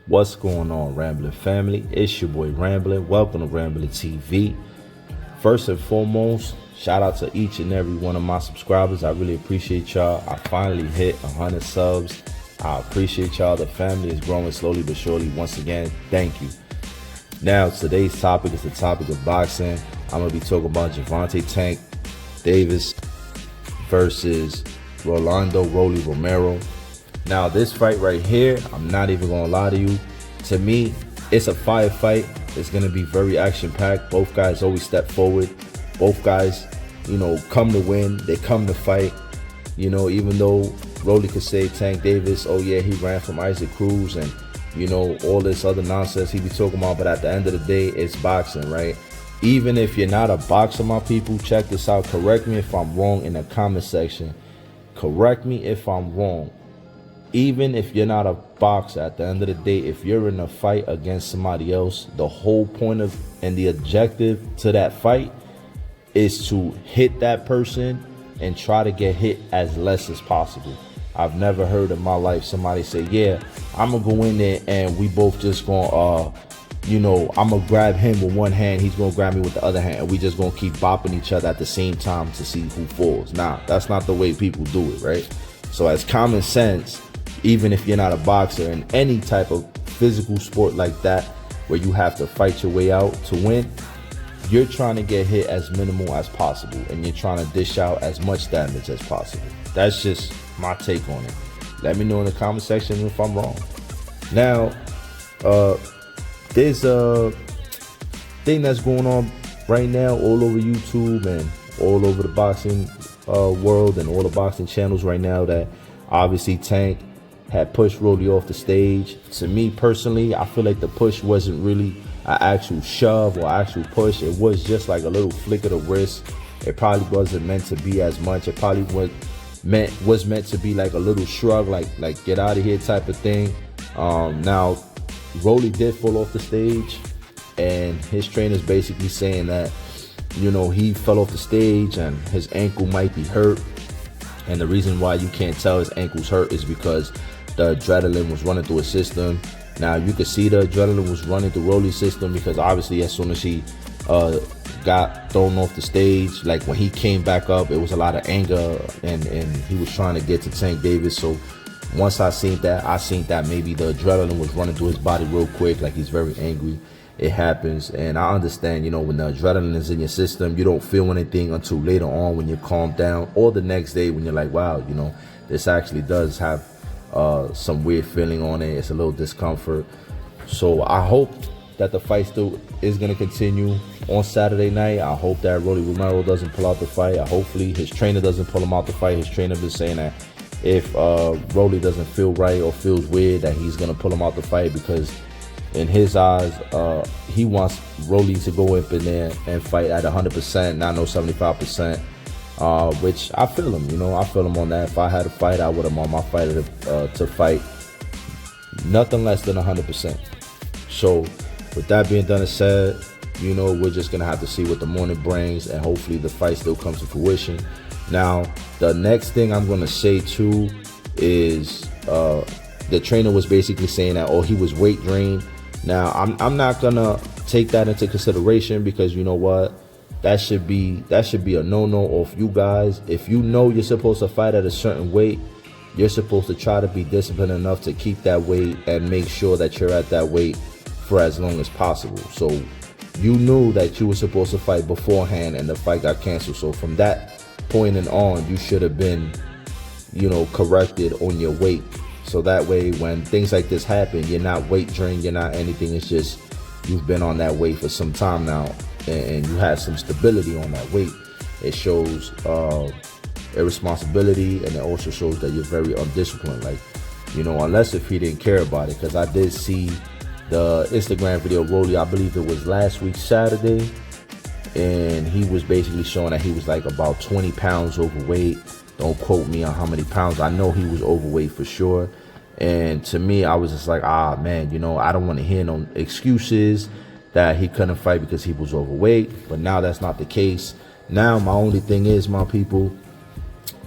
What's going on, Rambling family? It's your boy Rambling. Welcome to Rambling TV. First and foremost, shout out to each and every one of my subscribers. I really appreciate y'all. I finally hit 100 subs. I appreciate y'all. The family is growing slowly but surely. Once again, thank you. Now, today's topic is the topic of boxing. I'm going to be talking about Gervonta Tank Davis versus Rolando Rolly Romero. Now, this fight right here, I'm not even going to lie to you. To me, it's a fire fight. It's going to be very action-packed. Both guys always step forward. Both guys, come to win. They come to fight. Even though Rolly could say Tank Davis, oh yeah, he ran from Isaac Cruz and, all this other nonsense he be talking about. But at the end of the day, it's boxing, right? Even if you're not a boxer, my people, check this out. Correct me if I'm wrong in the comment section. Correct me if I'm wrong. Even if you're not a boxer, at the end of the day, if you're in a fight against somebody else, the whole point of and the objective to that fight is to hit that person and try to get hit as less as possible. I've never heard in my life somebody say, yeah, I'm going to go in there and we both just going to, I'm going to grab him with one hand, he's going to grab me with the other hand, and we just going to keep bopping each other at the same time to see who falls. Nah, that's not the way people do it, right? So as common sense, even if you're not a boxer, in any type of physical sport like that where you have to fight your way out to win, you're trying to get hit as minimal as possible and you're trying to dish out as much damage as possible. That's just my take on it. Let me know in the comment section if I'm wrong. Now, there's a thing that's going on right now all over YouTube and all over the boxing world and all the boxing channels right now, that obviously Tank had pushed Rolly off the stage. To me personally, I feel like the push wasn't really an actual shove or actual push. It was just like a little flick of the wrist. It probably wasn't meant to be as much. It probably was meant to be like a little shrug, like get out of here type of thing. Now, Rolly did fall off the stage, and his trainer's basically saying that, he fell off the stage and his ankle might be hurt. And the reason why you can't tell his ankle's hurt is because the adrenaline was running through his system. Now, you could see the adrenaline was running through Rolly's system because obviously as soon as he got thrown off the stage, like when he came back up, it was a lot of anger and he was trying to get to Tank Davis. So once I seen that maybe the adrenaline was running through his body real quick, like he's very angry. It happens, and I understand, when the adrenaline is in your system, you don't feel anything until later on when you're calmed down, or the next day when you're like, wow, this actually does have some weird feeling on it. It's a little discomfort. So I hope that the fight still is going to continue on Saturday night. I hope that Rolly Romero doesn't pull out the fight. Hopefully his trainer doesn't pull him out the fight. His trainer been saying that if Rolly doesn't feel right or feels weird, that he's going to pull him out the fight, because in his eyes, he wants Rolly to go up in there and fight at 100%, not no 75%, which I feel him, I feel him on that. If I had a fight, I would have on my fighter to fight nothing less than 100%. So with that being done and said, we're just going to have to see what the morning brings, and hopefully the fight still comes to fruition. Now, the next thing I'm going to say too is the trainer was basically saying that, he was weight drained. Now, I'm not gonna take that into consideration, because you know what, that should be a no-no of you guys. If you're supposed to fight at a certain weight, you're supposed to try to be disciplined enough to keep that weight and make sure that you're at that weight for as long as possible. So you knew that you were supposed to fight beforehand and the fight got canceled. So from that point and on, you should have been, corrected on your weight. So that way, when things like this happen, you're not weight drained, you're not anything. It's just you've been on that weight for some time now, and you have some stability on that weight. It shows irresponsibility, and it also shows that you're very undisciplined. Like, unless if he didn't care about it, because I did see the Instagram video of Rolly, I believe it was last week Saturday, and he was basically showing that he was like about 20 pounds overweight. Don't quote me on how many pounds. I know he was overweight for sure. And to me, I was just like, man, I don't want to hear no excuses that he couldn't fight because he was overweight. But now that's not the case. Now my only thing is, my people,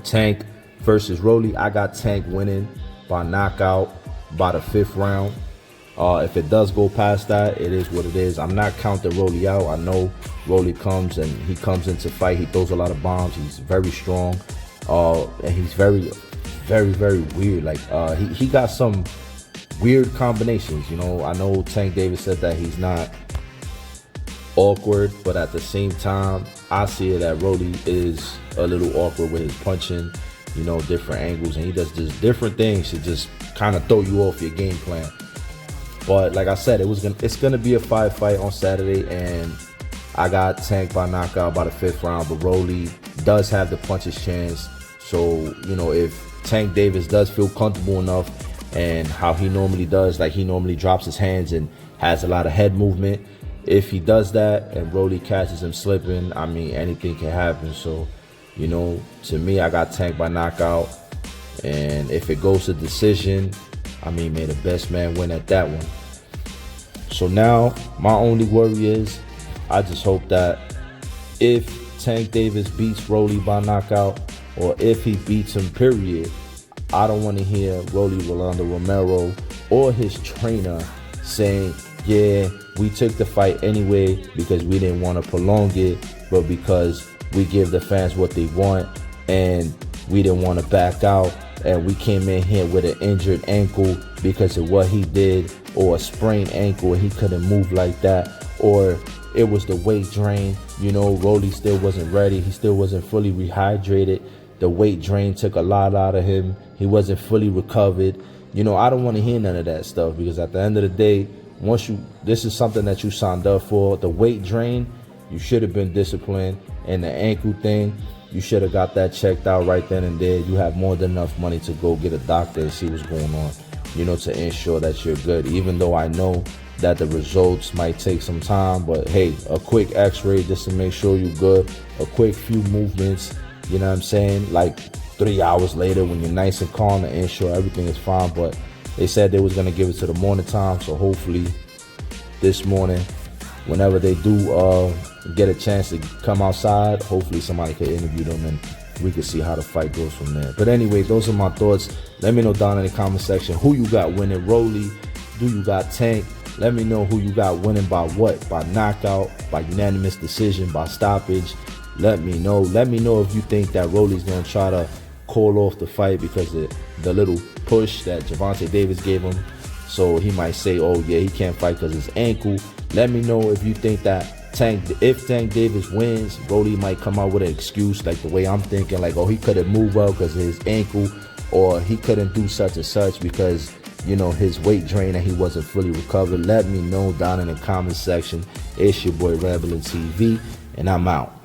Tank versus Rolly. I got Tank winning by knockout by the 5th round. If it does go past that, it is what it is. I'm not counting Rolly out. I know Rolly comes and he comes into fight. He throws a lot of bombs. He's very strong, and he's very, very weird. Like he got some weird combinations. You know, I know Tank Davis said that he's not awkward, but at the same time, I see it that Rolly is a little awkward with his punching. You know, different angles, and he does just different things to just kind of throw you off your game plan. But like I said, it's gonna be a fight on Saturday, and I got Tank by knockout by the 5th round. But Rolly does have the punches chance. So you know, if Tank Davis does feel comfortable enough, and how he normally does, like he normally drops his hands and has a lot of head movement. If he does that and Rolly catches him slipping, I mean, anything can happen. So, you know, to me, I got Tank by knockout. And if it goes to decision, I mean, may the best man win at that one. So now, my only worry is, I just hope that if Tank Davis beats Rolly by knockout, or if he beats him, period, I don't want to hear Rolando Romero or his trainer saying, yeah, we took the fight anyway because we didn't want to prolong it, but because we give the fans what they want and we didn't want to back out, and we came in here with an injured ankle because of what he did, or a sprained ankle and he couldn't move like that, or it was the weight drain. You know, Rolly still wasn't ready. He still wasn't fully rehydrated. The weight drain took a lot out of him. He wasn't fully recovered. You know, I don't want to hear none of that stuff, because at the end of the day, this is something that you signed up for. The weight drain, you should have been disciplined. And the ankle thing, you should have got that checked out right then and there. You have more than enough money to go get a doctor and see what's going on, you know, to ensure that you're good. Even though I know that the results might take some time, but hey, a quick x-ray just to make sure you're good, a quick few movements, you know what I'm saying, like 3 hours later when you're nice and calm, to ensure everything is fine. But they said they was going to give it to the morning time, so hopefully this morning, whenever they do get a chance to come outside, hopefully somebody can interview them and we can see how the fight goes from there. But anyway, those are my thoughts. Let me know down in the comment section who you got winning. Rolly? Do you got Tank? Let me know who you got winning by what? By knockout, by unanimous decision, by stoppage. Let me know. Let me know if you think that Rolly's going to try to call off the fight because of the little push that Gervonta Davis gave him. So he might say, oh yeah, he can't fight because his ankle. Let me know if you think that if Tank Davis wins, Rolly might come out with an excuse like the way I'm thinking, like, oh, he couldn't move well because of his ankle, or he couldn't do such and such because, you know, his weight drain and he wasn't fully recovered. Let me know down in the comment section. It's your boy Rebel TV, and I'm out.